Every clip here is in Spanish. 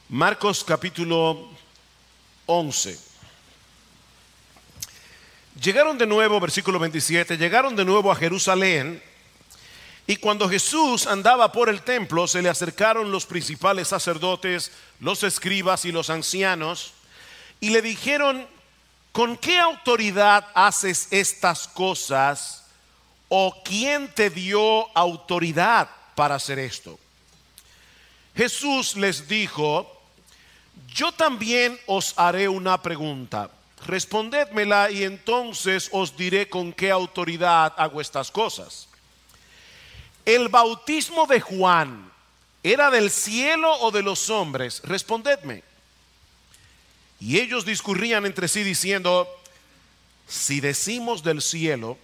Marcos capítulo 11. Llegaron de nuevo, versículo 27, llegaron de nuevo a Jerusalén, y cuando Jesús andaba por el templo, se le acercaron los principales sacerdotes, los escribas y los ancianos, y le dijeron: ¿con qué autoridad haces estas cosas? ¿O quién te dio autoridad para hacer esto? Jesús les dijo: yo también os haré una pregunta, respondedmela y entonces os diré con qué autoridad hago estas cosas. ¿El bautismo de Juan era del cielo o de los hombres? Respondedme. Y ellos discurrían entre sí diciendo: si decimos del cielo,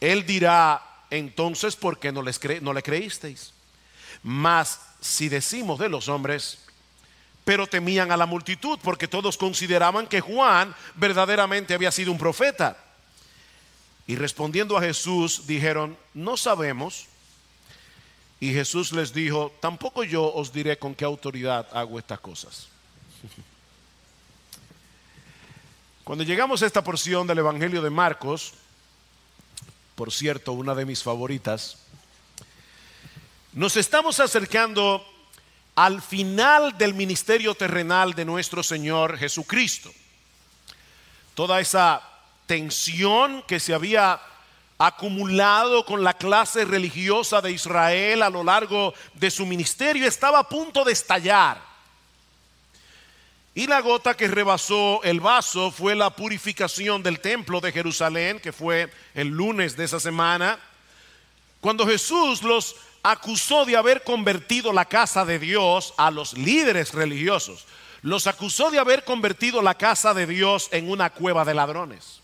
él dirá: entonces ¿por qué no le creísteis? Mas si decimos de los hombres. Pero temían a la multitud, porque todos consideraban que Juan verdaderamente había sido un profeta. Y respondiendo a Jesús dijeron: no sabemos. Y Jesús les dijo: tampoco yo os diré con qué autoridad hago estas cosas. Cuando llegamos a esta porción del Evangelio de Marcos, por cierto, una de mis favoritas, nos estamos acercando al final del ministerio terrenal de nuestro Señor Jesucristo. Toda esa tensión que se había acumulado con la clase religiosa de Israel a lo largo de su ministerio estaba a punto de estallar. Y la gota que rebasó el vaso fue la purificación del templo de Jerusalén, que fue el lunes de esa semana, cuando Jesús los acusó de haber convertido la casa de Dios, a los líderes religiosos, los acusó de haber convertido la casa de Dios en una cueva de ladrones.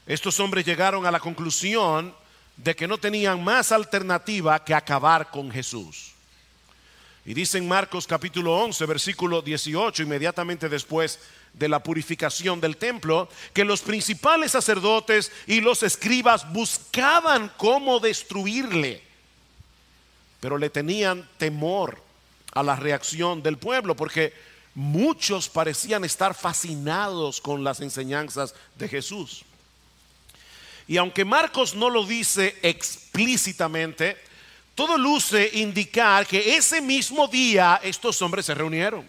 Estos hombres llegaron a la conclusión de que no tenían más alternativa que acabar con Jesús. Y dice en Marcos capítulo 11, versículo 18, inmediatamente después de la purificación del templo, que los principales sacerdotes y los escribas buscaban cómo destruirle, pero le tenían temor a la reacción del pueblo, porque muchos parecían estar fascinados con las enseñanzas de Jesús. Y aunque Marcos no lo dice explícitamente, todo luce indicar que ese mismo día estos hombres se reunieron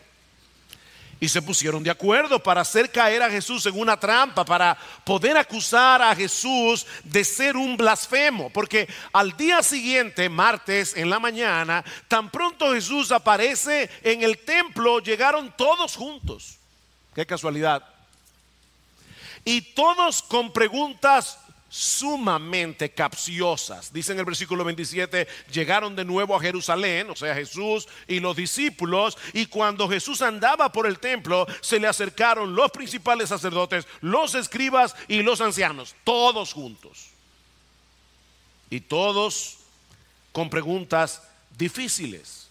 y se pusieron de acuerdo para hacer caer a Jesús en una trampa, para poder acusar a Jesús de ser un blasfemo. Porque al día siguiente, martes en la mañana, tan pronto Jesús aparece en el templo, llegaron todos juntos. Qué casualidad. Y todos con preguntas sumamente capciosas. Dice en el versículo 27: llegaron de nuevo a Jerusalén, o sea Jesús y los discípulos, y cuando Jesús andaba por el templo, se le acercaron los principales sacerdotes, los escribas y los ancianos, todos juntos, y todos con preguntas difíciles.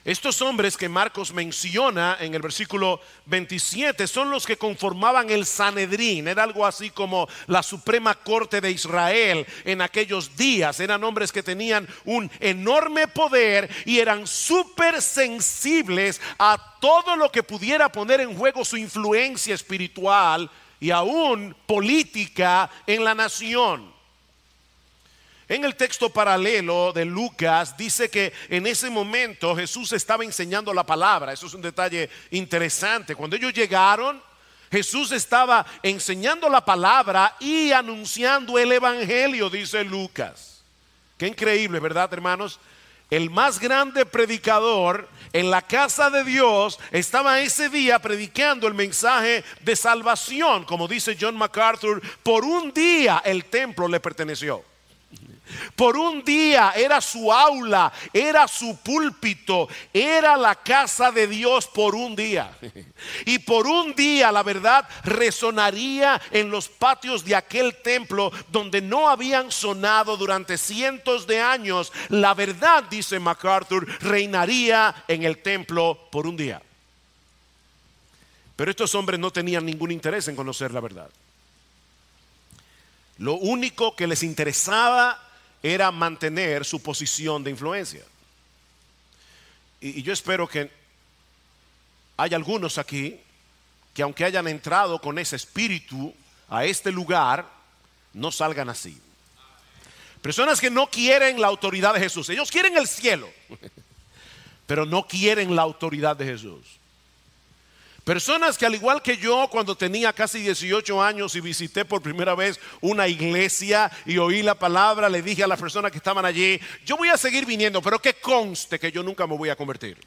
Estos hombres que Marcos menciona en el versículo 27 son los que conformaban el Sanedrín. Era algo así como la Suprema Corte de Israel en aquellos días. Eran hombres que tenían un enorme poder y eran súper sensibles a todo lo que pudiera poner en juego su influencia espiritual y aún política en la nación. En el texto paralelo de Lucas dice que en ese momento Jesús estaba enseñando la palabra. Eso es un detalle interesante. Cuando ellos llegaron, Jesús estaba enseñando la palabra y anunciando el evangelio, dice Lucas. Qué increíble, ¿verdad, hermanos? El más grande predicador en la casa de Dios estaba ese día predicando el mensaje de salvación. Como dice John MacArthur, por un día el templo le perteneció. Por un día era su aula, era su púlpito, era la casa de Dios por un día. Y por un día la verdad resonaría en los patios de aquel templo donde no habían sonado durante cientos de años. La verdad, dice MacArthur, reinaría en el templo por un día. Pero estos hombres no tenían ningún interés en conocer la verdad. Lo único que les interesaba era mantener su posición de influencia. y yo espero que hay algunos aquí que aunque hayan entrado con ese espíritu a este lugar, no salgan así. Personas que no quieren la autoridad de Jesús. Ellos quieren el cielo, pero no quieren la autoridad de Jesús. Personas que al igual que yo, cuando tenía casi 18 años y visité por primera vez una iglesia y oí la palabra, le dije a las personas que estaban allí: yo voy a seguir viniendo, pero que conste que yo nunca me voy a convertir.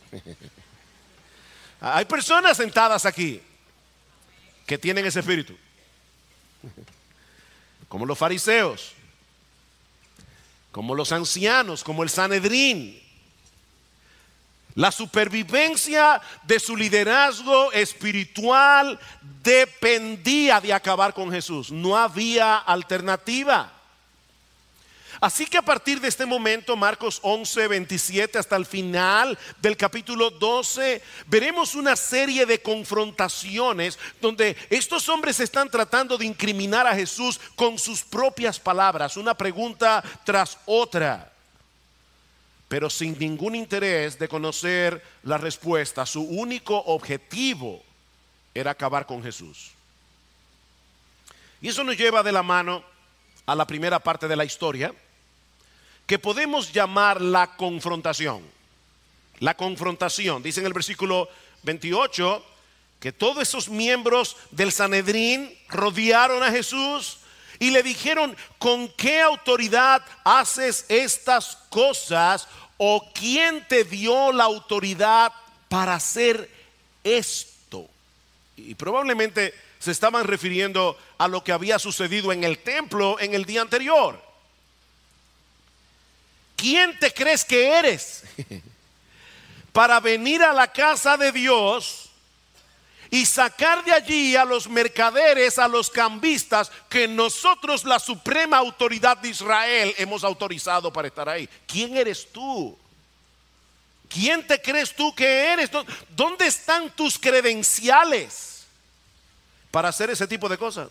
Hay personas sentadas aquí que tienen ese espíritu, como los fariseos, como los ancianos, como el Sanedrín. La supervivencia de su liderazgo espiritual dependía de acabar con Jesús. No había alternativa. Así que a partir de este momento, Marcos 11, 27 hasta el final del capítulo 12, veremos una serie de confrontaciones donde estos hombres están tratando de incriminar a Jesús con sus propias palabras, una pregunta tras otra, pero sin ningún interés de conocer la respuesta. Su único objetivo era acabar con Jesús. Y eso nos lleva de la mano a la primera parte de la historia, que podemos llamar la confrontación. La confrontación, dice en el versículo 28, que todos esos miembros del Sanedrín rodearon a Jesús y le dijeron: ¿con qué autoridad haces estas cosas? ¿O quién te dio la autoridad para hacer esto? Y probablemente se estaban refiriendo a lo que había sucedido en el templo en el día anterior. ¿Quién te crees que eres para venir a la casa de Dios y sacar de allí a los mercaderes, a los cambistas, que nosotros, la suprema autoridad de Israel, hemos autorizado para estar ahí? ¿Quién eres tú? ¿Quién te crees tú que eres? ¿Dónde están tus credenciales para hacer ese tipo de cosas?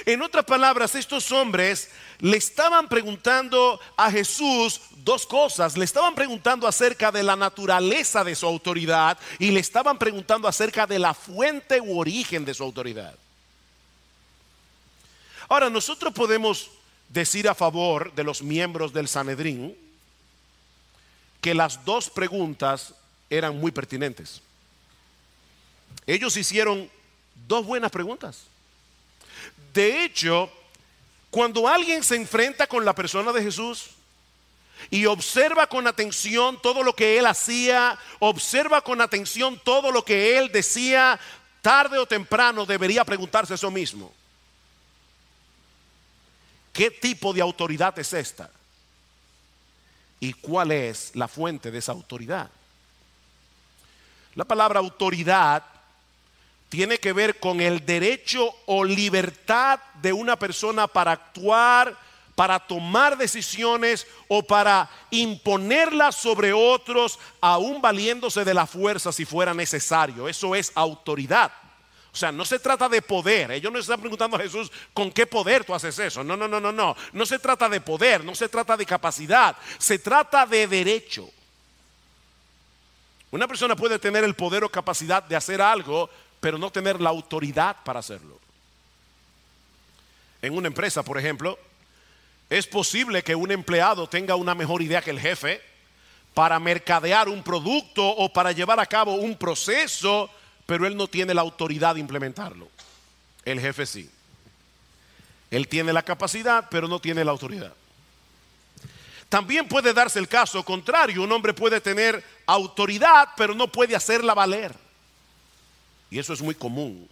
En otras palabras, estos hombres le estaban preguntando a Jesús dos cosas. Le estaban preguntando acerca de la naturaleza de su autoridad y le estaban preguntando acerca de la fuente u origen de su autoridad. Ahora, nosotros podemos decir a favor de los miembros del Sanedrín que las dos preguntas eran muy pertinentes. Ellos hicieron dos buenas preguntas. De hecho, cuando alguien se enfrenta con la persona de Jesús y observa con atención todo lo que él hacía, observa con atención todo lo que él decía, tarde o temprano debería preguntarse eso mismo: ¿qué tipo de autoridad es esta? ¿Y cuál es la fuente de esa autoridad? La palabra autoridad tiene que ver con el derecho o libertad de una persona para actuar, para tomar decisiones o para imponerlas sobre otros, aún valiéndose de la fuerza si fuera necesario. Eso es autoridad. O sea, no se trata de poder. Ellos no están preguntando a Jesús: ¿con qué poder tú haces eso? No. No se trata de poder, no se trata de capacidad, se trata de derecho. Una persona puede tener el poder o capacidad de hacer algo, pero no tener la autoridad para hacerlo. En una empresa, por ejemplo, es posible que un empleado tenga una mejor idea que el jefe para mercadear un producto o para llevar a cabo un proceso, pero él no tiene la autoridad de implementarlo. El jefe sí. Él tiene la capacidad, pero no tiene la autoridad. También puede darse el caso contrario: un hombre puede tener autoridad, pero no puede hacerla valer. Y eso es muy común.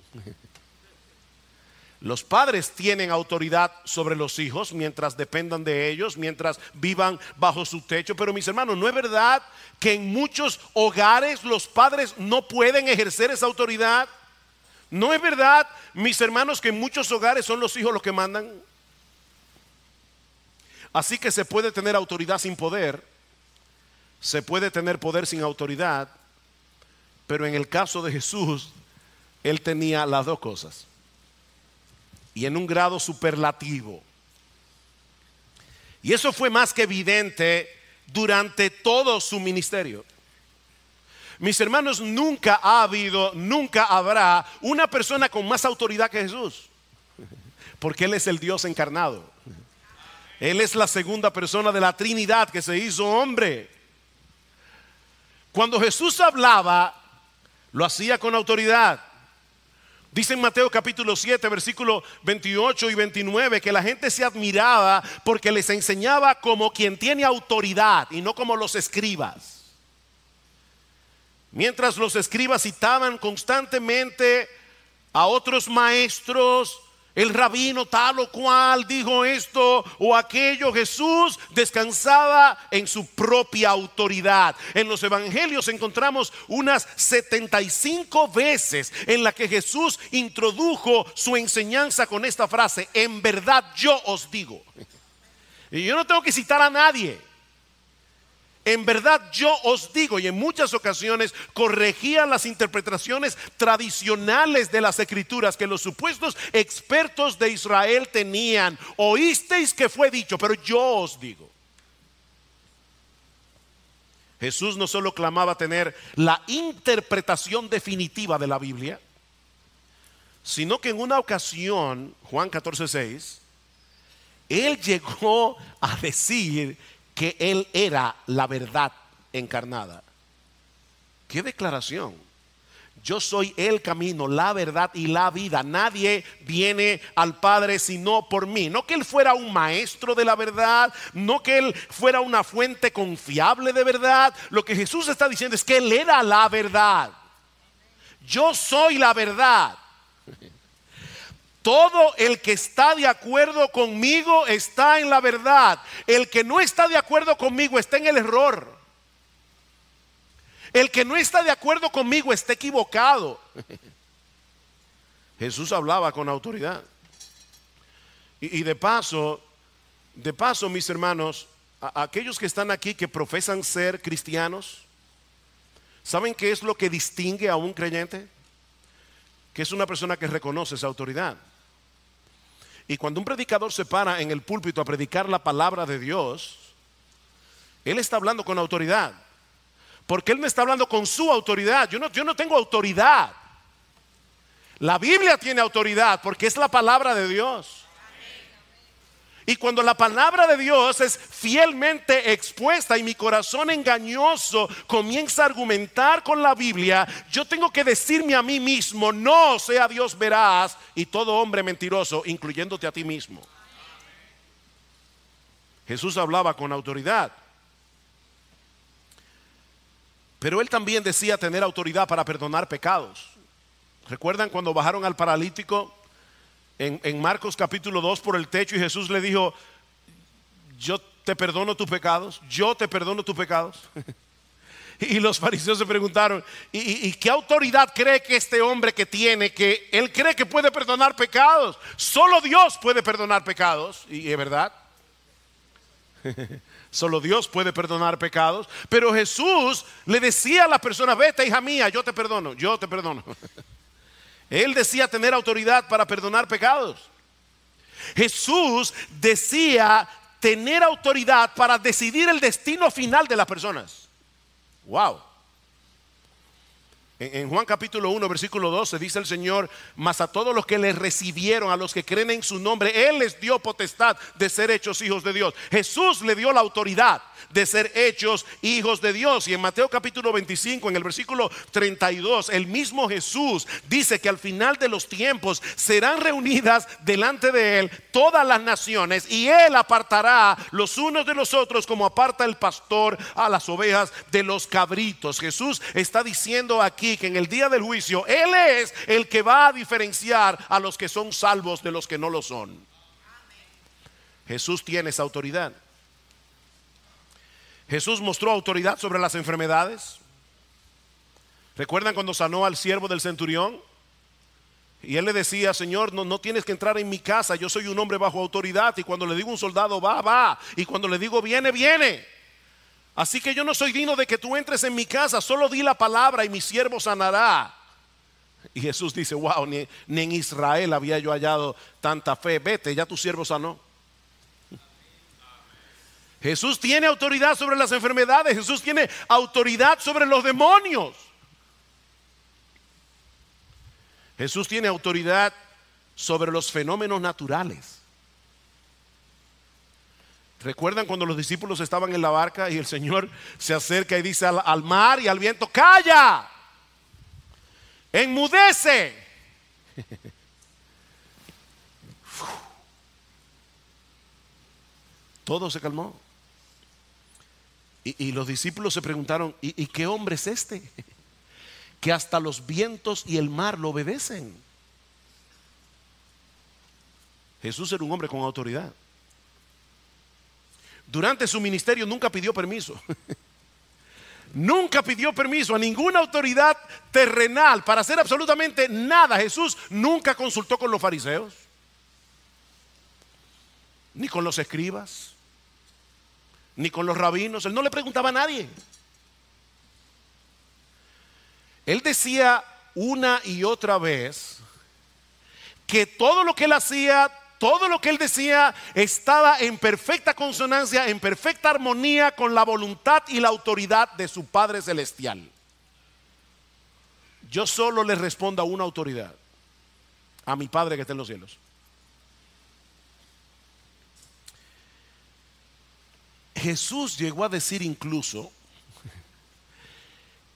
Los padres tienen autoridad sobre los hijos mientras dependan de ellos, mientras vivan bajo su techo. Pero mis hermanos, ¿no es verdad que en muchos hogares los padres no pueden ejercer esa autoridad? ¿No es verdad, mis hermanos, que en muchos hogares son los hijos los que mandan? Así que se puede tener autoridad sin poder, se puede tener poder sin autoridad, pero en el caso de Jesús, él tenía las dos cosas, y en un grado superlativo. Y eso fue más que evidente durante todo su ministerio. Mis hermanos, nunca ha habido, nunca habrá una persona con más autoridad que Jesús, porque Él es el Dios encarnado. Él es la segunda persona de la Trinidad que se hizo hombre. Cuando Jesús hablaba, lo hacía con autoridad. Dice en Mateo capítulo 7, versículos 28 y 29, que la gente se admiraba porque les enseñaba como quien tiene autoridad y no como los escribas. Mientras los escribas citaban constantemente a otros maestros, el rabino tal o cual dijo esto o aquello, Jesús descansaba en su propia autoridad. En los evangelios encontramos unas 75 veces en la que Jesús introdujo su enseñanza con esta frase: en verdad yo os digo. Y yo no tengo que citar a nadie. En verdad yo os digo. Y en muchas ocasiones corregían las interpretaciones tradicionales de las escrituras que los supuestos expertos de Israel tenían. Oísteis que fue dicho, pero yo os digo. Jesús no solo clamaba tener la interpretación definitiva de la Biblia, sino que en una ocasión, Juan 14:6, Él llegó a decir que Él era la verdad encarnada. ¡Qué declaración! Yo soy el camino, la verdad y la vida. Nadie viene al Padre sino por mí. No que Él fuera un maestro de la verdad, no que Él fuera una fuente confiable de verdad. Lo que Jesús está diciendo es que Él era la verdad. Yo soy la verdad. Todo el que está de acuerdo conmigo está en la verdad. El que no está de acuerdo conmigo está en el error. El que no está de acuerdo conmigo está equivocado. Jesús hablaba con autoridad. Y de paso, mis hermanos, a aquellos que están aquí que profesan ser cristianos, ¿saben qué es lo que distingue a un creyente? Que es una persona que reconoce esa autoridad. Y cuando un predicador se para en el púlpito a predicar la palabra de Dios, él está hablando con autoridad, porque él no está hablando con su autoridad. Yo no tengo autoridad. La Biblia tiene autoridad porque es la palabra de Dios. Y cuando la palabra de Dios es fielmente expuesta y mi corazón engañoso comienza a argumentar con la Biblia, yo tengo que decirme a mí mismo: no sea Dios veraz y todo hombre mentiroso, incluyéndote a ti mismo. Jesús hablaba con autoridad, pero Él también decía tener autoridad para perdonar pecados. ¿Recuerdan cuando bajaron al paralítico en Marcos capítulo 2 por el techo y Jesús le dijo: yo te perdono tus pecados, yo te perdono tus pecados? Y los fariseos se preguntaron: ¿y qué autoridad cree que este hombre que tiene, que él cree que puede perdonar pecados? Solo Dios puede perdonar pecados. Y es verdad, solo Dios puede perdonar pecados. Pero Jesús le decía a las personas: vete, hija mía, yo te perdono, yo te perdono. Él decía tener autoridad para perdonar pecados. Jesús decía tener autoridad para decidir el destino final de las personas. Wow. En Juan capítulo 1 versículo 12 dice el Señor: mas a todos los que le recibieron, a los que creen en su nombre, Él les dio potestad de ser hechos hijos de Dios. Jesús le dio la autoridad de ser hechos hijos de Dios. Y en Mateo capítulo 25, en el versículo 32, el mismo Jesús dice que al final de los tiempos serán reunidas delante de Él todas las naciones, y Él apartará los unos de los otros como aparta el pastor a las ovejas de los cabritos. Jesús está diciendo aquí que en el día del juicio Él es el que va a diferenciar a los que son salvos de los que no lo son. Jesús tiene esa autoridad. Jesús mostró autoridad sobre las enfermedades. ¿Recuerdan cuando sanó al siervo del centurión? Y él le decía: Señor, no tienes que entrar en mi casa, yo soy un hombre bajo autoridad, y cuando le digo a un soldado va, va, y cuando le digo viene, viene. Así que yo no soy digno de que tú entres en mi casa, solo di la palabra y mi siervo sanará. Y Jesús dice: wow, ni en Israel había yo hallado tanta fe. Vete, ya tu siervo sanó. Jesús tiene autoridad sobre las enfermedades. Jesús tiene autoridad sobre los demonios. Jesús tiene autoridad sobre los fenómenos naturales. ¿Recuerdan cuando los discípulos estaban en la barca y el Señor se acerca y dice al mar y al viento: ¡calla! ¡Enmudece! Todo se calmó. Y los discípulos se preguntaron: ¿y qué hombre es este? Que hasta los vientos y el mar lo obedecen. Jesús era un hombre con autoridad. Durante su ministerio nunca pidió permiso. Nunca pidió permiso a ninguna autoridad terrenal para hacer absolutamente nada. Jesús nunca consultó con los fariseos, ni con los escribas, ni con los rabinos. Él no le preguntaba a nadie. Él decía una y otra vez que todo lo que él hacía, todo lo que él decía, estaba en perfecta consonancia, en perfecta armonía con la voluntad y la autoridad de su Padre Celestial. Yo solo le respondo a una autoridad: a mi Padre que está en los cielos. Jesús llegó a decir incluso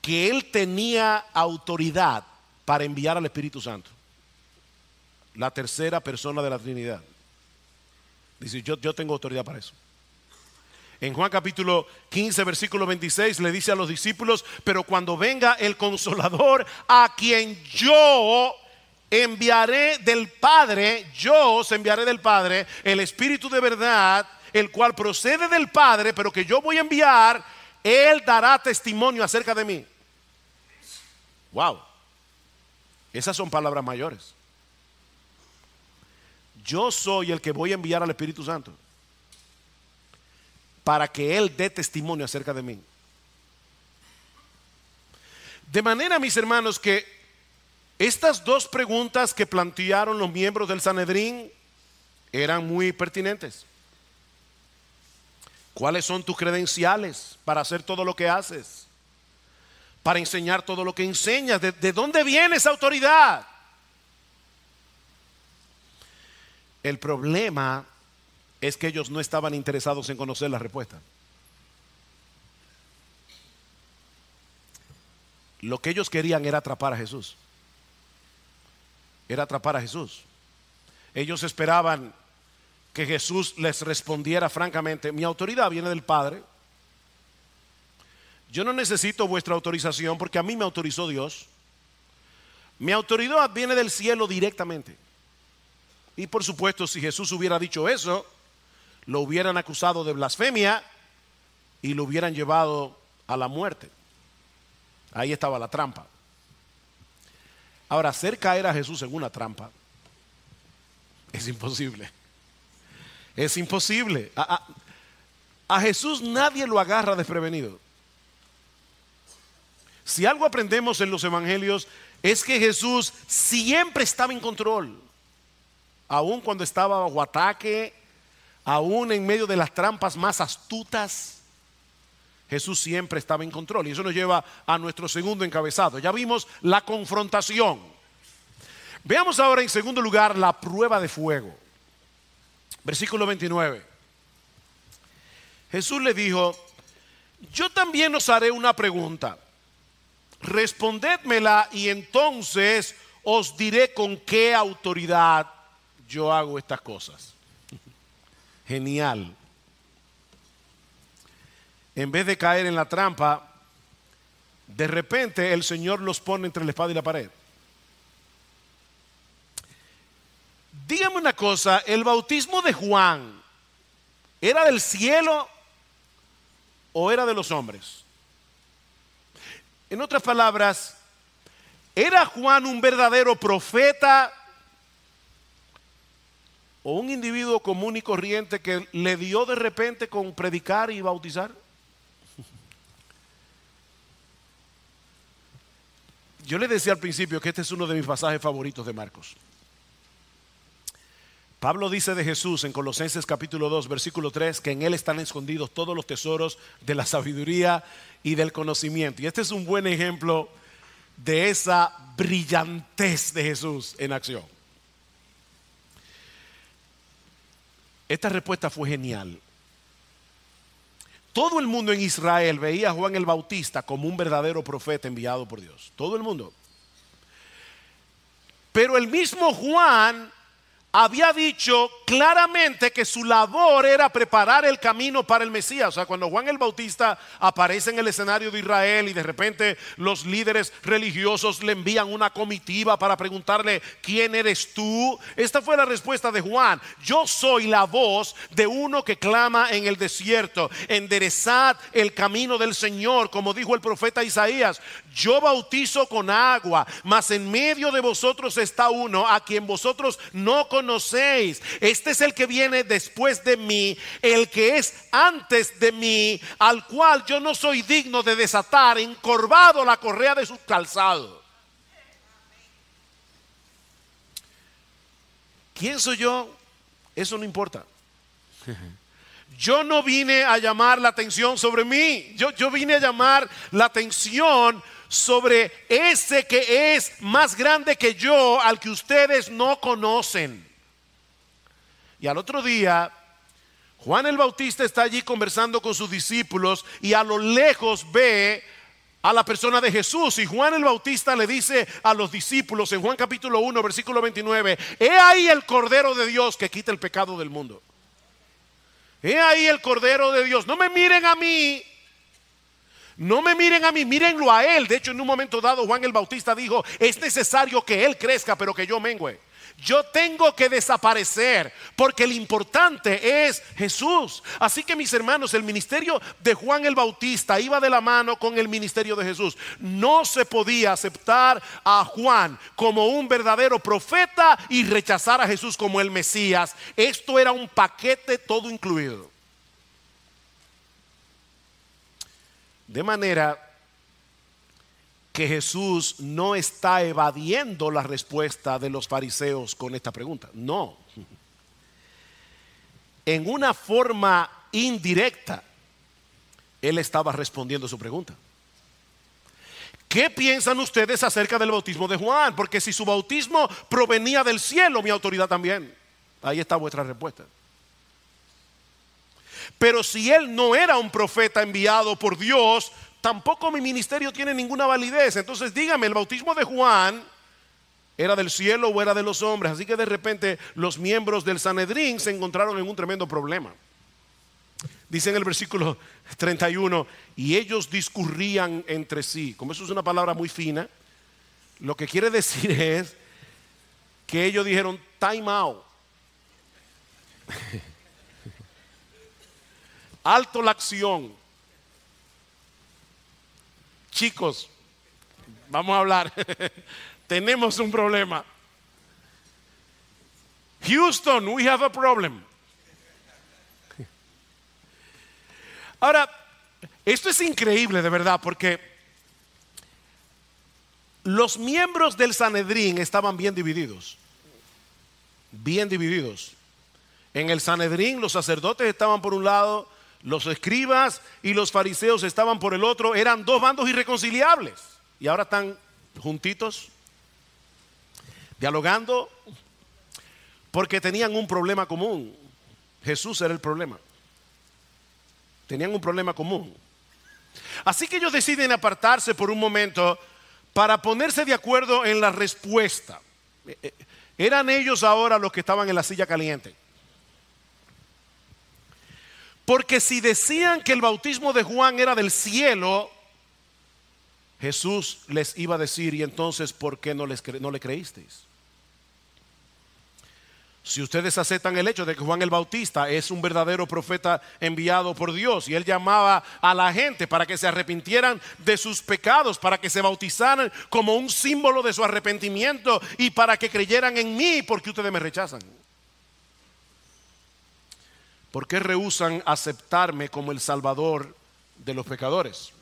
que él tenía autoridad para enviar al Espíritu Santo, la tercera persona de la Trinidad. Dice: yo tengo autoridad para eso. En Juan capítulo 15 versículo 26 le dice a los discípulos: pero cuando venga el Consolador, a quien yo enviaré del Padre, yo os enviaré del Padre, el Espíritu de verdad, el cual procede del Padre, pero que yo voy a enviar, él dará testimonio acerca de mí. Wow, esas son palabras mayores. Yo soy el que voy a enviar al Espíritu Santo para que él dé testimonio acerca de mí. De manera, mis hermanos, que estas dos preguntas que plantearon los miembros del Sanedrín eran muy pertinentes. ¿Cuáles son tus credenciales para hacer todo lo que haces? Para enseñar todo lo que enseñas. ¿De dónde viene esa autoridad? El problema es que ellos no estaban interesados en conocer la respuesta. Lo que ellos querían era atrapar a Jesús. Era atrapar a Jesús. Ellos esperaban que Jesús les respondiera francamente: mi autoridad viene del Padre. Yo no necesito vuestra autorización porque a mí me autorizó Dios. Mi autoridad viene del cielo directamente. Y por supuesto, si Jesús hubiera dicho eso, lo hubieran acusado de blasfemia y lo hubieran llevado a la muerte. Ahí estaba la trampa. Ahora, hacer caer a Jesús en una trampa es imposible. Es imposible. A Jesús nadie lo agarra desprevenido. Si algo aprendemos en los evangelios es que Jesús siempre estaba en control. Aún cuando estaba bajo ataque, aún en medio de las trampas más astutas, Jesús siempre estaba en control. Y eso nos lleva a nuestro segundo encabezado. Ya vimos la confrontación. Veamos ahora en segundo lugar la prueba de fuego. Versículo 29. Jesús le dijo: yo también os haré una pregunta. Respondedmela y entonces os diré con qué autoridad yo hago estas cosas. Genial. En vez de caer en la trampa, de repente el Señor los pone entre la espada y la pared. Dígame una cosa: ¿el bautismo de Juan era del cielo o era de los hombres? En otras palabras, ¿era Juan un verdadero profeta o un individuo común y corriente que le dio de repente con predicar y bautizar? Yo le decía al principio que este es uno de mis pasajes favoritos de Marcos. Pablo dice de Jesús en Colosenses capítulo 2 versículo 3 que en Él están escondidos todos los tesoros de la sabiduría y del conocimiento. Y este es un buen ejemplo de esa brillantez de Jesús en acción. Esta respuesta fue genial. Todo el mundo en Israel veía a Juan el Bautista como un verdadero profeta enviado por Dios. Todo el mundo. Pero el mismo Juan había dicho claramente que su labor era preparar el camino para el Mesías. O sea, cuando Juan el Bautista aparece en el escenario de Israel y de repente los líderes religiosos le envían una comitiva para preguntarle: ¿quién eres tú? Esta fue la respuesta de Juan: yo soy la voz de uno que clama en el desierto, enderezad el camino del Señor, como dijo el profeta Isaías. Yo bautizo con agua, mas en medio de vosotros está uno a quien vosotros no conocéis. Este es el que viene después de mí, el que es antes de mí, al cual yo no soy digno de desatar encorvado la correa de su calzado. ¿Quién soy yo? Eso no importa. Yo no vine a llamar la atención sobre mí. Yo vine a llamar la atención sobre ese que es más grande que yo, al que ustedes no conocen. Y al otro día, Juan el Bautista está allí conversando con sus discípulos y a lo lejos ve a la persona de Jesús. Y Juan el Bautista le dice a los discípulos en Juan capítulo 1 versículo 29: he ahí el Cordero de Dios que quita el pecado del mundo. He ahí el Cordero de Dios. No me miren a mí. No me miren a mí, mírenlo a Él. De hecho, en un momento dado Juan el Bautista dijo: es necesario que Él crezca, pero que yo mengüe. Yo tengo que desaparecer, porque lo importante es Jesús. Así que, mis hermanos, el ministerio de Juan el Bautista iba de la mano con el ministerio de Jesús. No se podía aceptar a Juan como un verdadero profeta y rechazar a Jesús como el Mesías. Esto era un paquete todo incluido. De manera que Jesús no está evadiendo la respuesta de los fariseos con esta pregunta. No. En una forma indirecta, Él estaba respondiendo su pregunta. ¿Qué piensan ustedes acerca del bautismo de Juan? Porque si su bautismo provenía del cielo, mi autoridad también. Ahí está vuestra respuesta. Pero si él no era un profeta enviado por Dios, tampoco mi ministerio tiene ninguna validez. Entonces dígame, ¿el bautismo de Juan era del cielo o era de los hombres? Así que de repente los miembros del Sanedrín se encontraron en un tremendo problema. Dice en el versículo 31: y ellos discurrían entre sí. Como eso es una palabra muy fina, lo que quiere decir es que ellos dijeron: time out. Alto la acción. Chicos, vamos a hablar. Tenemos un problema. Houston, we have a problem. Ahora, esto es increíble de verdad, porque los miembros del Sanedrín estaban bien divididos. Bien divididos. En el Sanedrín los sacerdotes estaban por un lado, los escribas y los fariseos estaban por el otro. Eran dos bandos irreconciliables. Y ahora están juntitos, dialogando, porque tenían un problema común. Jesús era el problema. Tenían un problema común. Así que ellos deciden apartarse por un momento para ponerse de acuerdo en la respuesta. Eran ellos ahora los que estaban en la silla caliente. Porque si decían que el bautismo de Juan era del cielo, Jesús les iba a decir: y entonces, ¿por qué no le creísteis? Si ustedes aceptan el hecho de que Juan el Bautista es un verdadero profeta enviado por Dios, y él llamaba a la gente para que se arrepintieran de sus pecados, para que se bautizaran como un símbolo de su arrepentimiento y para que creyeran en mí, ¿por qué ustedes me rechazan? ¿Por qué rehúsan aceptarme como el Salvador de los pecadores?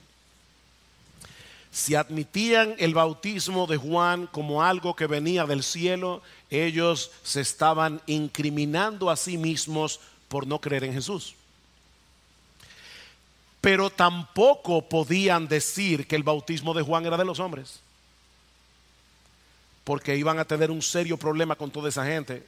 si admitían el bautismo de Juan como algo que venía del cielo, ellos se estaban incriminando a sí mismos por no creer en Jesús. Pero tampoco podían decir que el bautismo de Juan era de los hombres, porque iban a tener un serio problema con toda esa gente.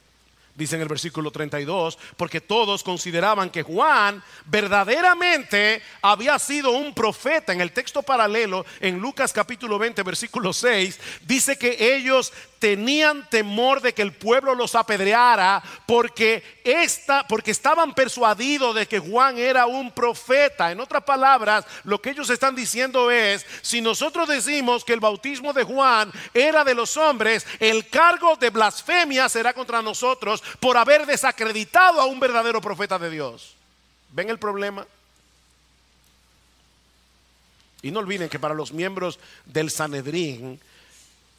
Dice en el versículo 32, porque todos consideraban que Juan verdaderamente había sido un profeta. En el texto paralelo, en Lucas capítulo 20, versículo 6, dice que ellos tenían temor de que el pueblo los apedreara porque estaban persuadidos de que Juan era un profeta. En otras palabras, lo que ellos están diciendo es: si nosotros decimos que el bautismo de Juan era de los hombres, el cargo de blasfemia será contra nosotros por haber desacreditado a un verdadero profeta de Dios. ¿Ven el problema? Y no olviden que para los miembros del Sanedrín,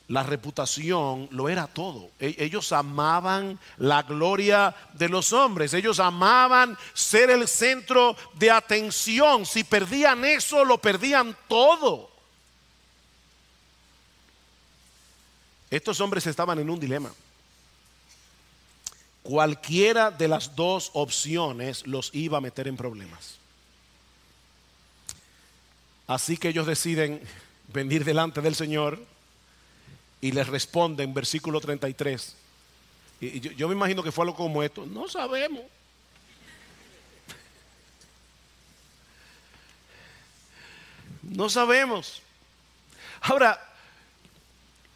la reputación lo era todo. Ellos amaban la gloria de los hombres. Ellos amaban ser el centro de atención. Si perdían eso, lo perdían todo. Estos hombres estaban en un dilema. Cualquiera de las dos opciones los iba a meter en problemas. Así que ellos deciden venir delante del Señor y les responden, versículo 33. Y yo me imagino que fue algo como esto: no sabemos. No sabemos. Ahora,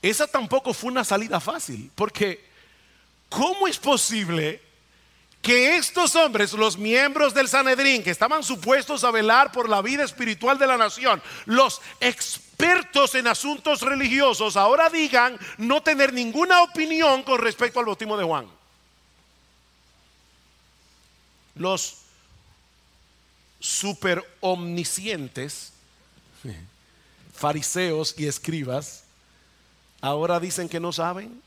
esa tampoco fue una salida fácil, porque ¿cómo es posible que estos hombres, los miembros del Sanedrín, que estaban supuestos a velar por la vida espiritual de la nación, los expertos en asuntos religiosos, ahora digan no tener ninguna opinión con respecto al bautismo de Juan? Los super omniscientes, fariseos y escribas, ahora dicen que no saben.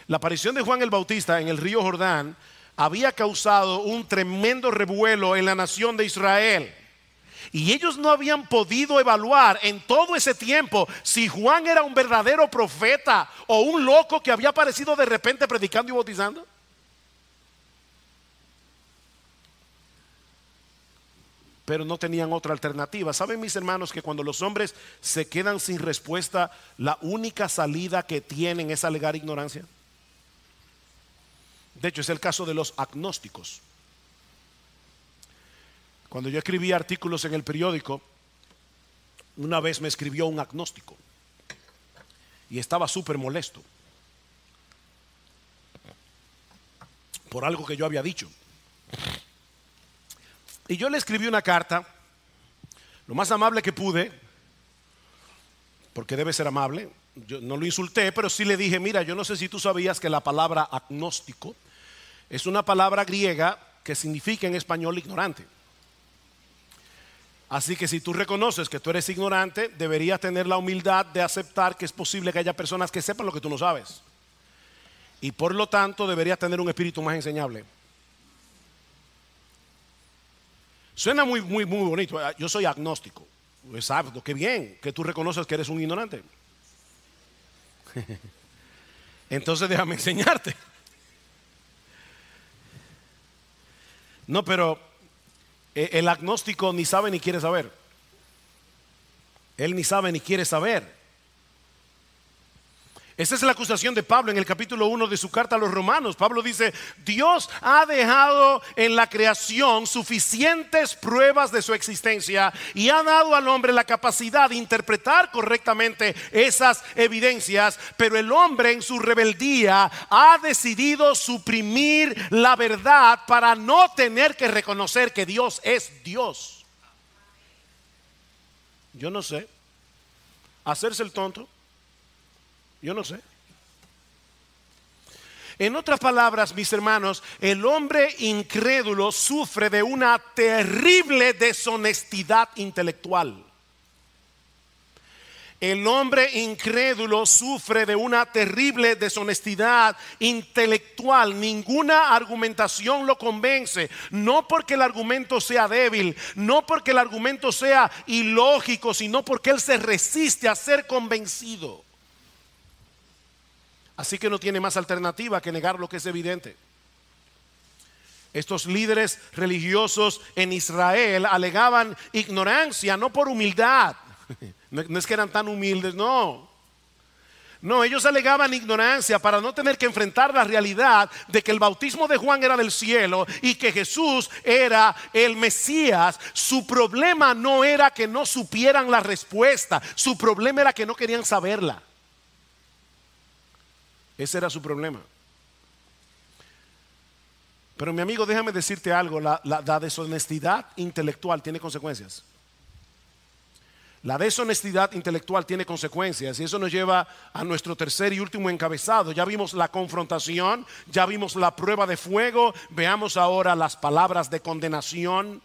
La aparición de Juan el Bautista en el río Jordán había causado un tremendo revuelo en la nación de Israel. Y ellos no habían podido evaluar en todo ese tiempo si Juan era un verdadero profeta o un loco que había aparecido de repente predicando y bautizando. Pero no tenían otra alternativa. ¿Saben, mis hermanos, que cuando los hombres se quedan sin respuesta, la única salida que tienen es alegar ignorancia? De hecho, es el caso de los agnósticos. Cuando yo escribía artículos en el periódico, una vez me escribió un agnóstico y estaba súper molesto por algo que yo había dicho. Y yo le escribí una carta, lo más amable que pude, porque debe ser amable. Yo no lo insulté, pero sí le dije: mira, yo no sé si tú sabías que la palabra agnóstico es una palabra griega que significa en español ignorante. Así que si tú reconoces que tú eres ignorante, deberías tener la humildad de aceptar que es posible que haya personas que sepan lo que tú no sabes. Y por lo tanto deberías tener un espíritu más enseñable. Suena muy bonito. Yo soy agnóstico. Exacto, qué bien que tú reconoces que eres un ignorante. Entonces déjame enseñarte. No, pero el agnóstico ni sabe ni quiere saber. Él ni sabe ni quiere saber. Esa es la acusación de Pablo en el capítulo 1 de su carta a los Romanos. Pablo dice: Dios ha dejado en la creación suficientes pruebas de su existencia y ha dado al hombre la capacidad de interpretar correctamente esas evidencias, pero el hombre en su rebeldía ha decidido suprimir la verdad para no tener que reconocer que Dios es Dios. Yo no sé. Hacerse el tonto. Yo no sé. En otras palabras, mis hermanos, el hombre incrédulo sufre de una terrible deshonestidad intelectual. El hombre incrédulo sufre de una terrible deshonestidad intelectual. Ninguna argumentación lo convence. No porque el argumento sea débil, no porque el argumento sea ilógico, sino porque él se resiste a ser convencido. Así que no tiene más alternativa que negar lo que es evidente. Estos líderes religiosos en Israel alegaban ignorancia, no por humildad. No es que eran tan humildes, no. No, ellos alegaban ignorancia para no tener que enfrentar la realidad de que el bautismo de Juan era del cielo y que Jesús era el Mesías. Su problema no era que no supieran la respuesta, su problema era que no querían saberla. Ese era su problema. Pero mi amigo, déjame decirte algo, la deshonestidad intelectual tiene consecuencias. La deshonestidad intelectual tiene consecuencias y eso nos lleva a nuestro tercer y último encabezado. Ya vimos la confrontación, ya vimos la prueba de fuego, veamos ahora las palabras de condenación.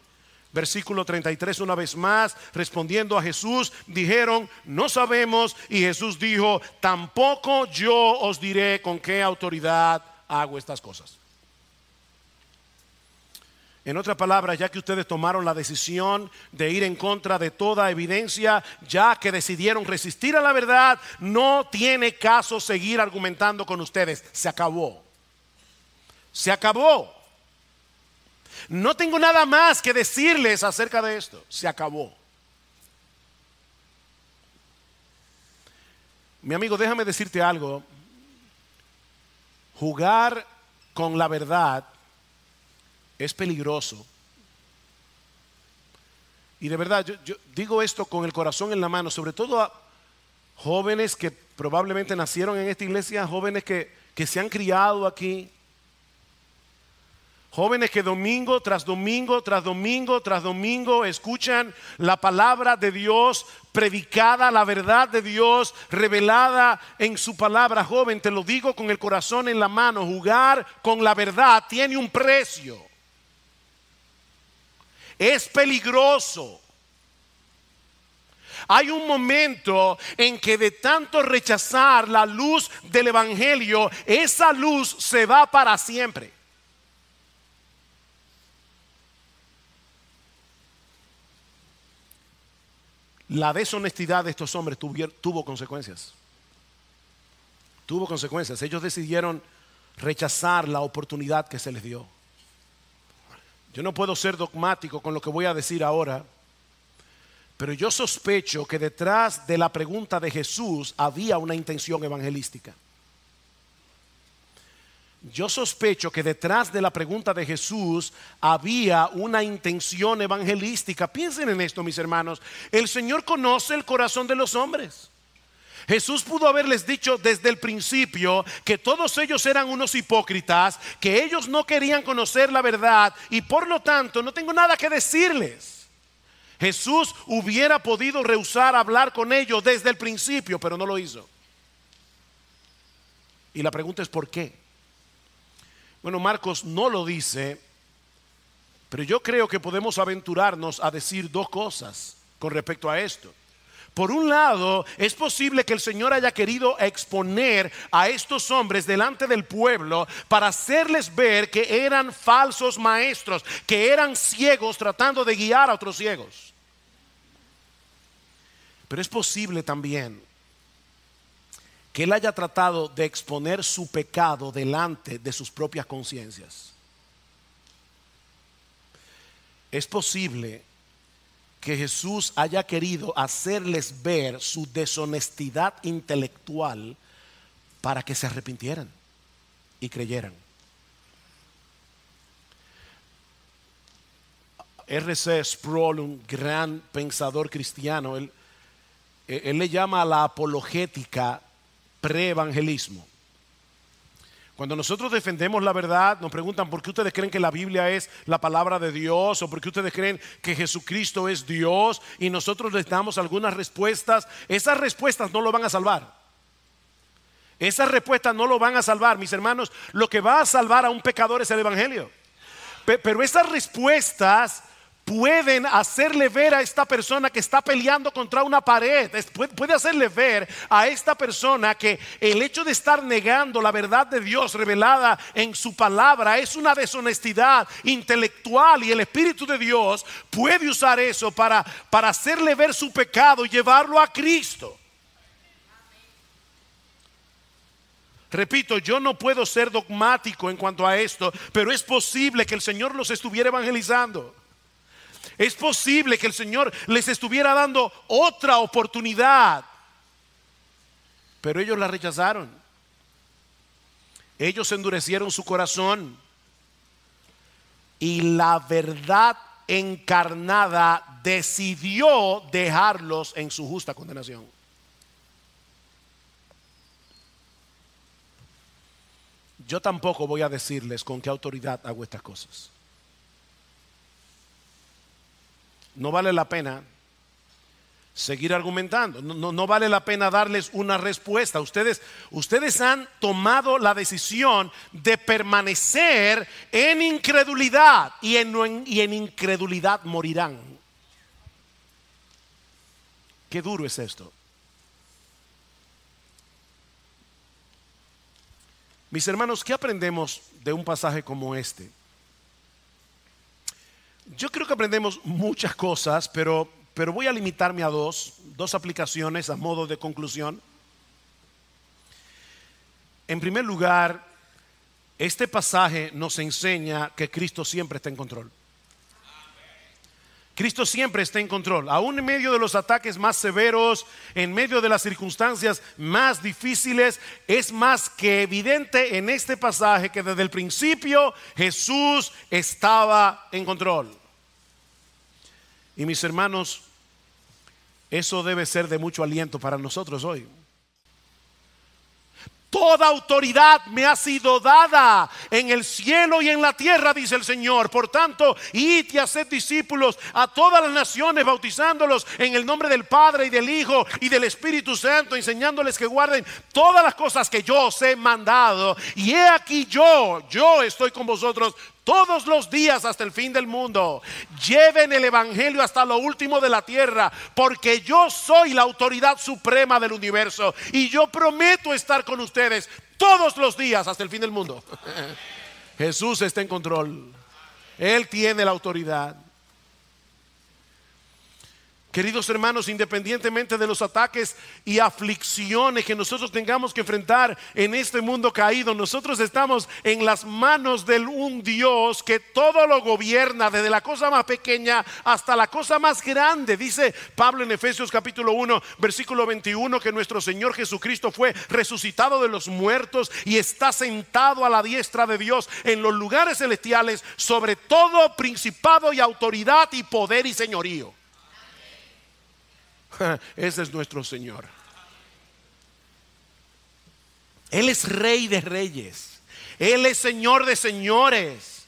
Versículo 33 una vez más, respondiendo a Jesús, dijeron, no sabemos, y Jesús dijo, tampoco yo os diré con qué autoridad hago estas cosas. En otras palabras, ya que ustedes tomaron la decisión de ir en contra de toda evidencia, ya que decidieron resistir a la verdad, no tiene caso seguir argumentando con ustedes. Se acabó. Se acabó. No tengo nada más que decirles acerca de esto. Se acabó. Mi amigo, déjame decirte algo. Jugar con la verdad es peligroso. Y de verdad, yo digo esto con el corazón en la mano, sobre todo a jóvenes que probablemente nacieron en esta iglesia, jóvenes que se han criado aquí, jóvenes que domingo tras domingo, tras domingo, tras domingo escuchan la palabra de Dios predicada, la verdad de Dios revelada en su palabra. Joven, te lo digo con el corazón en la mano, jugar con la verdad tiene un precio. Es peligroso. Hay un momento en que de tanto rechazar la luz del evangelio, esa luz se va para siempre. La deshonestidad de estos hombres tuvo consecuencias. Tuvo consecuencias. Ellos decidieron rechazar la oportunidad que se les dio. Yo no puedo ser dogmático con lo que voy a decir ahora, pero yo sospecho que detrás de la pregunta de Jesús había una intención evangelística. Yo sospecho que detrás de la pregunta de Jesús había una intención evangelística. Piensen en esto, mis hermanos. El Señor conoce el corazón de los hombres. Jesús pudo haberles dicho desde el principio que todos ellos eran unos hipócritas, que ellos no querían conocer la verdad y por lo tanto no tengo nada que decirles. Jesús hubiera podido rehusar hablar con ellos desde el principio, pero no lo hizo. Y la pregunta es ¿por qué? Bueno, Marcos no lo dice, pero yo creo que podemos aventurarnos a decir dos cosas con respecto a esto. Por un lado, es posible que el Señor haya querido exponer a estos hombres delante del pueblo para hacerles ver que eran falsos maestros, que eran ciegos tratando de guiar a otros ciegos. Pero es posible también que Él haya tratado de exponer su pecado delante de sus propias conciencias. Es posible que Jesús haya querido hacerles ver su deshonestidad intelectual para que se arrepintieran y creyeran. R.C. Sproul, un gran pensador cristiano, él le llama a la apologética preevangelismo. Cuando nosotros defendemos la verdad, nos preguntan ¿por qué ustedes creen que la Biblia es la palabra de Dios? ¿O por qué ustedes creen que Jesucristo es Dios? Y nosotros les damos algunas respuestas. Esas respuestas no lo van a salvar. Esas respuestas no lo van a salvar, mis hermanos. Lo que va a salvar a un pecador es el evangelio. Pero esas respuestas pueden hacerle ver a esta persona que está peleando contra una pared. Puede hacerle ver a esta persona que el hecho de estar negando la verdad de Dios revelada en su palabra es una deshonestidad intelectual, y el Espíritu de Dios puede usar eso para hacerle ver su pecado y llevarlo a Cristo. Repito, yo no puedo ser dogmático en cuanto a esto, pero es posible que el Señor los estuviera evangelizando. Es posible que el Señor les estuviera dando otra oportunidad, pero ellos la rechazaron. Ellos endurecieron su corazón, y la verdad encarnada decidió dejarlos en su justa condenación. Yo tampoco voy a decirles con qué autoridad hago estas cosas. No vale la pena seguir argumentando. No vale la pena darles una respuesta. Ustedes han tomado la decisión de permanecer en incredulidad, y en incredulidad morirán. Qué duro es esto. Mis hermanos, ¿qué aprendemos de un pasaje como este? Yo creo que aprendemos muchas cosas, pero voy a limitarme a dos aplicaciones a modo de conclusión. En primer lugar, este pasaje nos enseña que Cristo siempre está en control. Cristo siempre está en control, aún en medio de los ataques más severos, en medio de las circunstancias más difíciles. Es más que evidente en este pasaje que desde el principio Jesús estaba en control. Y mis hermanos, eso debe ser de mucho aliento para nosotros hoy. Toda autoridad me ha sido dada en el cielo y en la tierra, dice el Señor. Por tanto, id y haced discípulos a todas las naciones, bautizándolos en el nombre del Padre y del Hijo y del Espíritu Santo, enseñándoles que guarden todas las cosas que yo os he mandado. Y he aquí yo estoy con vosotros todos los días hasta el fin del mundo. Lleven el evangelio hasta lo último de la tierra, porque yo soy la autoridad suprema del universo, y yo prometo estar con ustedes todos los días hasta el fin del mundo. Jesús está en control. Él tiene la autoridad. Queridos hermanos, independientemente de los ataques y aflicciones que nosotros tengamos que enfrentar en este mundo caído, nosotros estamos en las manos de un Dios que todo lo gobierna, desde la cosa más pequeña hasta la cosa más grande. Dice Pablo en Efesios capítulo 1 versículo 21 que nuestro Señor Jesucristo fue resucitado de los muertos y está sentado a la diestra de Dios en los lugares celestiales, sobre todo principado y autoridad y poder y señorío. Ese es nuestro Señor. Él es Rey de reyes. Él es Señor de señores.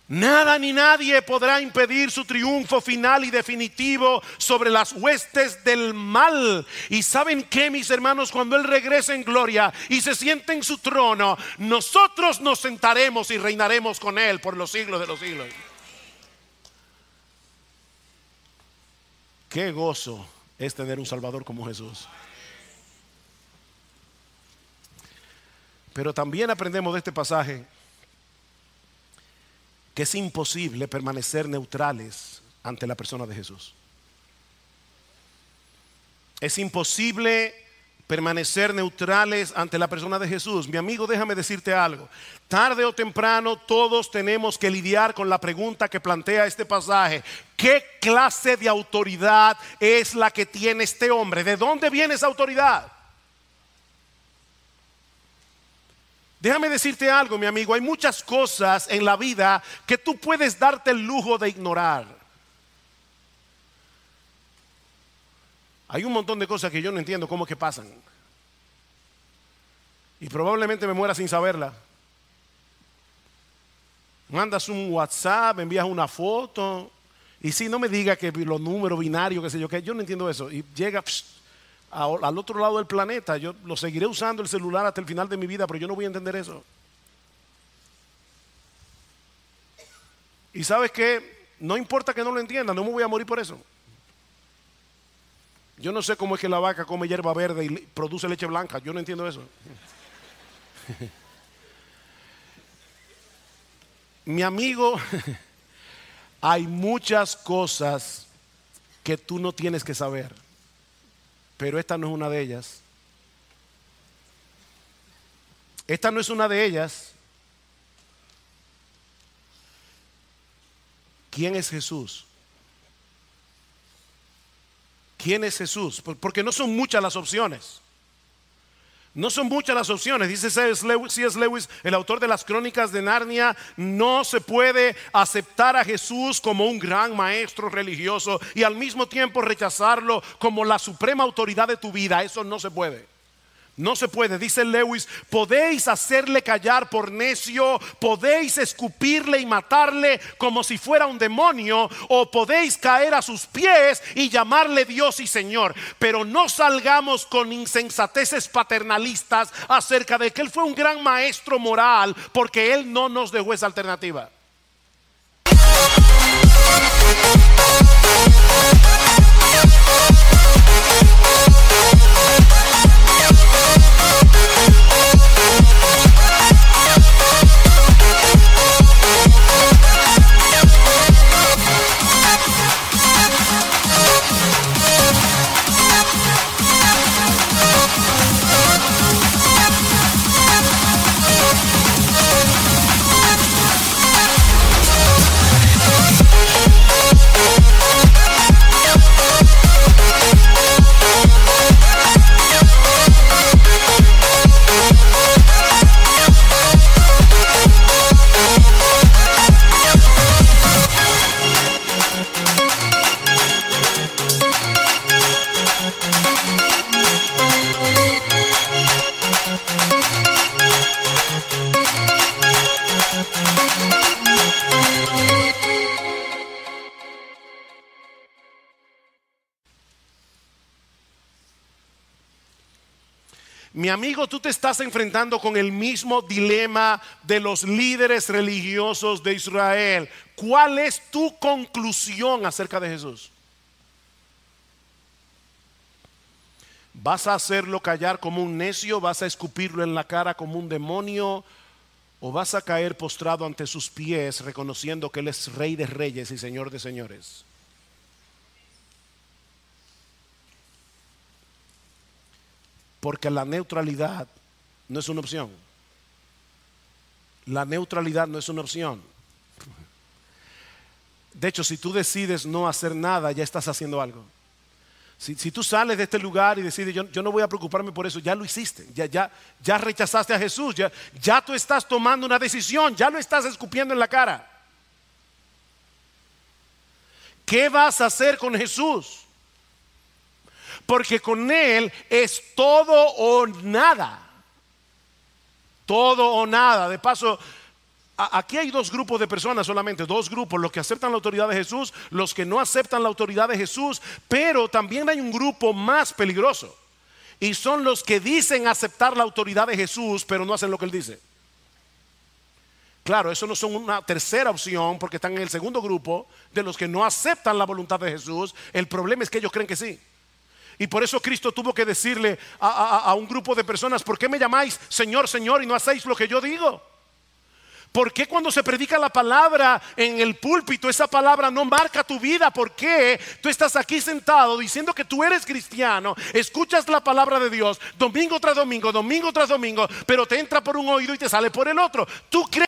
Nada ni nadie podrá impedir su triunfo final y definitivo sobre las huestes del mal. Y ¿saben qué, mis hermanos? Cuando Él regrese en gloria y se siente en su trono, nosotros nos sentaremos y reinaremos con Él por los siglos de los siglos. Qué gozo es tener un Salvador como Jesús. Pero también aprendemos de este pasaje que es imposible permanecer neutrales ante la persona de Jesús. Es imposible permanecer neutrales ante la persona de Jesús. Mi amigo, déjame decirte algo. Tarde o temprano todos tenemos que lidiar con la pregunta que plantea este pasaje: ¿qué clase de autoridad es la que tiene este hombre? ¿De dónde viene esa autoridad? Déjame decirte algo, mi amigo. Hay muchas cosas en la vida que tú puedes darte el lujo de ignorar. Hay un montón de cosas que yo no entiendo cómo es que pasan, y probablemente me muera sin saberla. Mandas un WhatsApp, envías una foto, y si no me diga que los números binarios, qué sé yo, que yo no entiendo eso, y llega al otro lado del planeta. Yo lo seguiré usando el celular hasta el final de mi vida, pero yo no voy a entender eso. Y ¿sabes qué? no importa que no lo entienda, no me voy a morir por eso. Yo no sé cómo es que la vaca come hierba verde y produce leche blanca. Yo no entiendo eso. Mi amigo, hay muchas cosas que tú no tienes que saber, pero esta no es una de ellas. Esta no es una de ellas. ¿Quién es Jesús? ¿Quién es Jesús? Porque no son muchas las opciones. No son muchas las opciones. Dice C.S. Lewis, el autor de las Crónicas de Narnia: no se puede aceptar a Jesús como un gran maestro religioso y al mismo tiempo rechazarlo como la suprema autoridad de tu vida. Eso no se puede. No se puede. Dice Lewis: podéis hacerle callar por necio, podéis escupirle y matarle como si fuera un demonio, o podéis caer a sus pies y llamarle Dios y Señor, pero no salgamos con insensateces paternalistas acerca de que Él fue un gran maestro moral, porque Él no nos dejó esa alternativa. Mi amigo, tú te estás enfrentando con el mismo dilema de los líderes religiosos de Israel. ¿Cuál es tu conclusión acerca de Jesús? ¿Vas a hacerlo callar como un necio? ¿Vas a escupirlo en la cara como un demonio? ¿O vas a caer postrado ante sus pies reconociendo que Él es Rey de Reyes y Señor de Señores? Porque la neutralidad no es una opción. La neutralidad no es una opción. De hecho, si tú decides no hacer nada, ya estás haciendo algo. Si tú sales de este lugar y decides yo no voy a preocuparme por eso, ya lo hiciste. Ya rechazaste a Jesús. Ya tú estás tomando una decisión. Ya lo estás escupiendo en la cara. ¿Qué vas a hacer con Jesús? Porque con Él es todo o nada. Todo o nada. De paso, aquí hay dos grupos de personas solamente. Dos grupos: los que aceptan la autoridad de Jesús, los que no aceptan la autoridad de Jesús. Pero también hay un grupo más peligroso, y son los que dicen aceptar la autoridad de Jesús, pero no hacen lo que Él dice. Claro, eso no son una tercera opción, porque están en el segundo grupo de los que no aceptan la voluntad de Jesús. El problema es que ellos creen que sí. Y por eso Cristo tuvo que decirle a un grupo de personas: ¿por qué me llamáis Señor, Señor y no hacéis lo que yo digo? ¿Por qué cuando se predica la palabra en el púlpito, esa palabra no marca tu vida? ¿Por qué tú estás aquí sentado diciendo que tú eres cristiano, escuchas la palabra de Dios domingo tras domingo, domingo tras domingo, pero te entra por un oído y te sale por el otro? ¿Tú crees?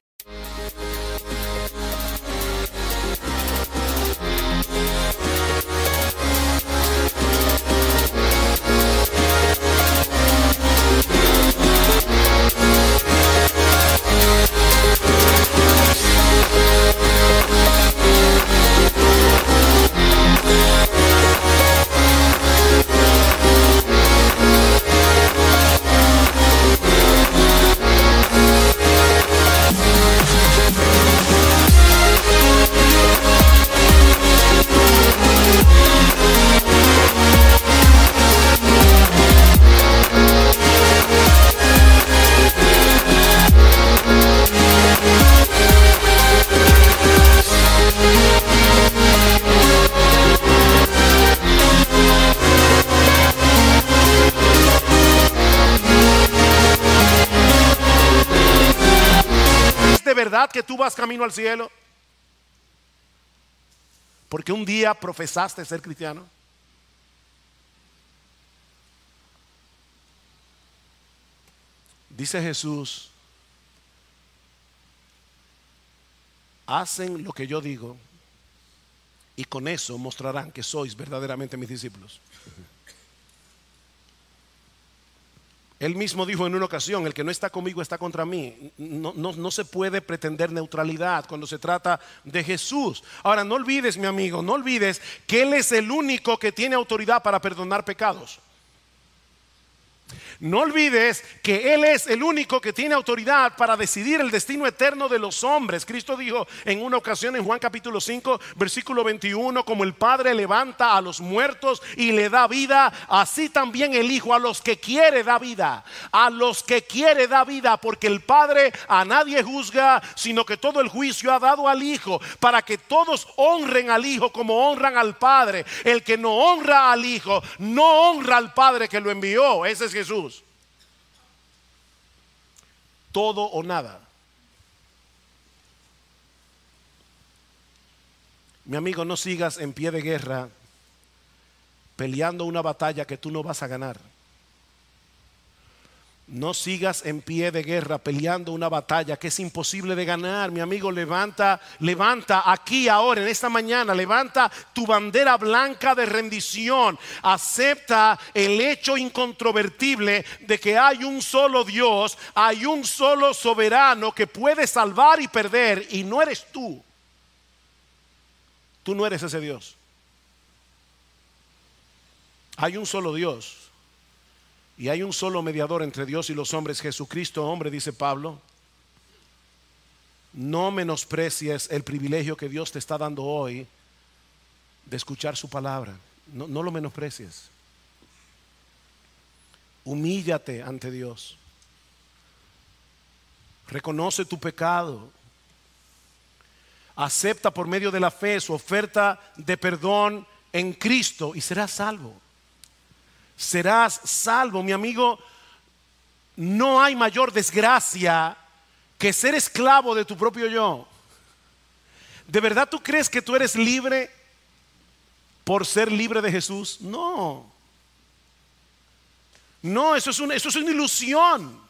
verdad que tú vas camino al cielo? Porque un día profesaste ser cristiano. Dice Jesús, hacen lo que yo digo y con eso mostrarán que sois verdaderamente mis discípulos. Él mismo dijo en una ocasión, el que no está conmigo está contra mí. No se puede pretender neutralidad cuando se trata de Jesús. Ahora, no olvides, mi amigo, no olvides que Él es el único que tiene autoridad para perdonar pecados. No olvides que Él es el único que tiene autoridad para decidir el destino eterno de los hombres. Cristo dijo en una ocasión en Juan capítulo 5 versículo 21, como el Padre levanta a los muertos y le da vida, así también el Hijo a los que quiere da vida. A los que quiere da vida, porque el Padre a nadie juzga, sino que todo el juicio ha dado al Hijo, para que todos honren al Hijo como honran al Padre. El que no honra al Hijo no honra al Padre que lo envió. Ese es Jesús. Todo o nada. Mi amigo, no sigas en pie de guerra peleando una batalla que tú no vas a ganar. No sigas en pie de guerra peleando una batalla que es imposible de ganar. Mi amigo, levanta aquí ahora, en esta mañana, levanta tu bandera blanca de rendición. Acepta el hecho incontrovertible de que hay un solo Dios, hay un solo soberano que puede salvar y perder, y no eres tú. Tú no eres ese Dios. Hay un solo Dios. Y hay un solo mediador entre Dios y los hombres, Jesucristo hombre, dice Pablo. No menosprecies el privilegio que Dios te está dando hoy de escuchar su palabra. No lo menosprecies. Humíllate ante Dios. Reconoce tu pecado. Acepta por medio de la fe su oferta de perdón en Cristo y serás salvo. Serás salvo, mi amigo. No hay mayor desgracia que ser esclavo de tu propio yo. ¿De verdad tú crees que tú eres libre por ser libre de Jesús? No. No, eso es una ilusión.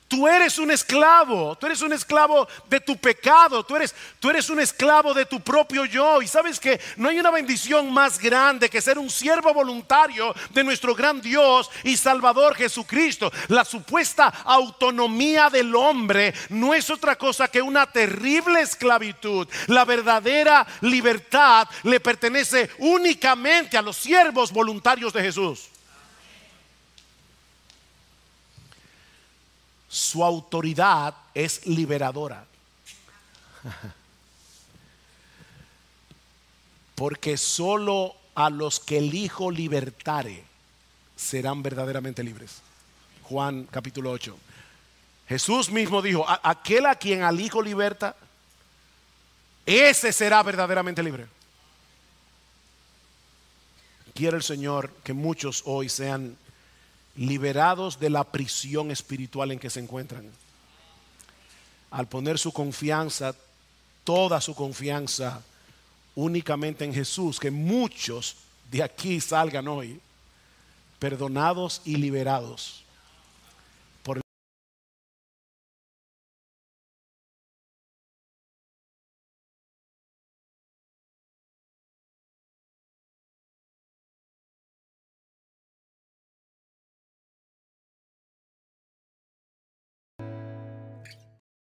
Tú eres un esclavo de tu pecado, tú eres un esclavo de tu propio yo. Y sabes que no hay una bendición más grande que ser un siervo voluntario de nuestro gran Dios y Salvador Jesucristo. La supuesta autonomía del hombre no es otra cosa que una terrible esclavitud. La verdadera libertad le pertenece únicamente a los siervos voluntarios de Jesús. Su autoridad es liberadora. Porque solo a los que el Hijo libertare serán verdaderamente libres. Juan capítulo 8. Jesús mismo dijo: aquel a quien al Hijo liberta, ese será verdaderamente libre. Quiere el Señor que muchos hoy sean liberados de la prisión espiritual en que se encuentran, al poner su confianza, toda su confianza, únicamente en Jesús. Que muchos de aquí salgan hoy perdonados y liberados